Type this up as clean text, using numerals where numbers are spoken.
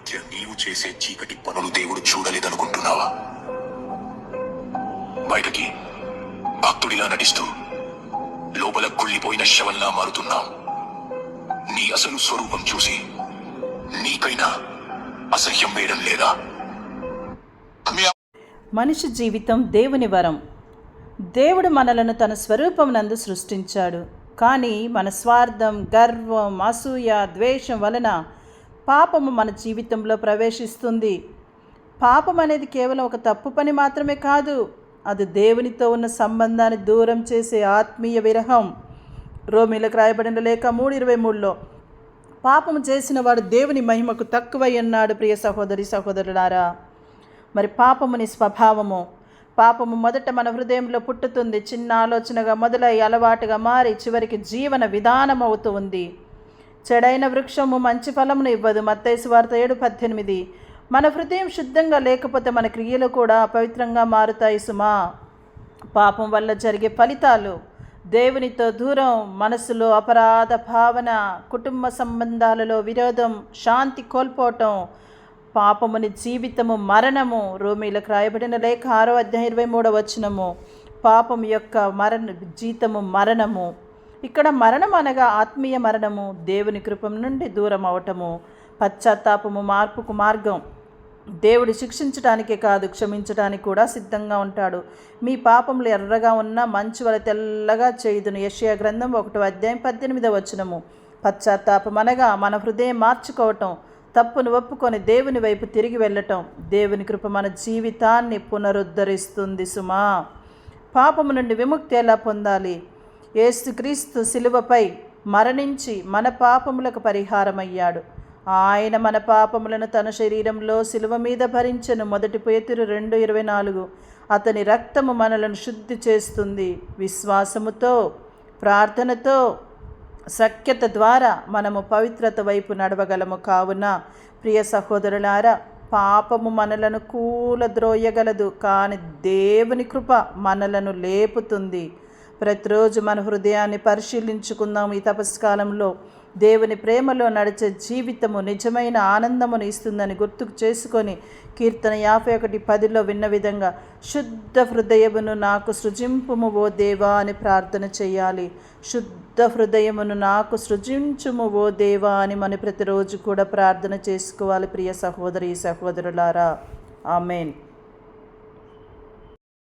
మధ్య నీవు చేసే చీకటి పనులు దేవుడు చూడలేదనుకుంటున్నావా? బయటకి భక్తుడిలా నటిస్తూ లోపల కుళ్ళిపోయిన శవంలా మారుతున్నావు. నీ అసలు స్వరూపం చూసి నీకైనా అసహ్యం వేయడం లేదా? మనిషి జీవితం దేవుని వరం. దేవుడు మనలను తన స్వరూపమునందు సృష్టించాడు. కానీ మన స్వార్థం, గర్వం, అసూయ, ద్వేషం వలన పాపము మన జీవితంలో ప్రవేశిస్తుంది. పాపం అనేది కేవలం ఒక తప్పు పని మాత్రమే కాదు, అది దేవునితో ఉన్న సంబంధాన్ని దూరం చేసే ఆత్మీయ విరహం. రోమీలకు రాయబడిన లేఖ 3:23లో పాపము చేసిన వాడు దేవుని మహిమకు తక్కువై ఉన్నాడు. ప్రియ సహోదరి సహోదరులారా, మరి పాపముని స్వభావము. పాపము మొదట మన హృదయంలో పుట్టుతుంది. చిన్న ఆలోచనగా మొదలై అలవాటుగా మారి చివరికి జీవన విధానం అవుతూ ఉంది. చెడైన వృక్షము మంచి ఫలమును ఇవ్వదు. మత్తయి సువార్త 7:18. మన హృదయం శుద్ధంగా లేకపోతే మన క్రియలు కూడా అపవిత్రంగా మారుతాయి సుమా. పాపం వల్ల జరిగే ఫలితాలు: దేవునితో దూరం, మనసులో అపరాధ భావన, కుటుంబ సంబంధాలలో విరోధం, శాంతి కోల్పోవటం. పాపముని జీవితము మరణము. రోమీలకు రాయబడిన లేఖ 6:23. పాపం యొక్క జీతము మరణము. ఇక్కడ మరణం అనగా ఆత్మీయ మరణము, దేవుని కృప నుండి దూరం అవటము. పశ్చాత్తాపము మార్పుకు మార్గం. దేవుడు శిక్షించడానికే కాదు, క్షమించడానికి కూడా సిద్ధంగా ఉంటాడు. మీ పాపములు ఎర్రగా ఉన్న మంచు వలె తెల్లగా చేయుదును. యెషయా గ్రంథం 1:18. పశ్చాత్తాపం అనగా మన హృదయం మార్చుకోవటం, తప్పును ఒప్పుకొని దేవుని వైపు తిరిగి వెళ్ళటం. దేవుని కృప మన జీవితాన్ని పునరుద్ధరిస్తుంది సుమా. పాపము నుండి విముక్తి ఎలా పొందాలి? యేసుక్రీస్తు శిలువపై మరణించి మన పాపములకు పరిహారమయ్యాడు. ఆయన మన పాపములను తన శరీరంలో శిలువ మీద భరించెను. 1 పేతురు 2:24. అతని రక్తము మనలను శుద్ధి చేస్తుంది. విశ్వాసముతో, ప్రార్థనతో, సఖ్యత ద్వారా మనము పవిత్రత వైపు నడవగలము. కావున ప్రియ సహోదరులారా, పాపము మనలను కూలద్రోయగలదు, కానీ దేవుని కృప మనలను లేపుతుంది. ప్రతిరోజు మన హృదయాన్ని పరిశీలించుకుందాం. ఈ తపస్కాలంలో దేవుని ప్రేమలో నడిచే జీవితము నిజమైన ఆనందమును ఇస్తుందని గుర్తుకు చేసుకొని కీర్తన 51:10లో విన్న విధంగా శుద్ధ హృదయమును నాకు సృజింపుము ఓ దేవా అని ప్రార్థన చేయాలి. శుద్ధ హృదయమును నాకు సృజించుము ఓ దేవా అని మనం ప్రతిరోజు కూడా ప్రార్థన చేసుకోవాలి. ప్రియ సహోదరి సహోదరులారా, ఆమేన్.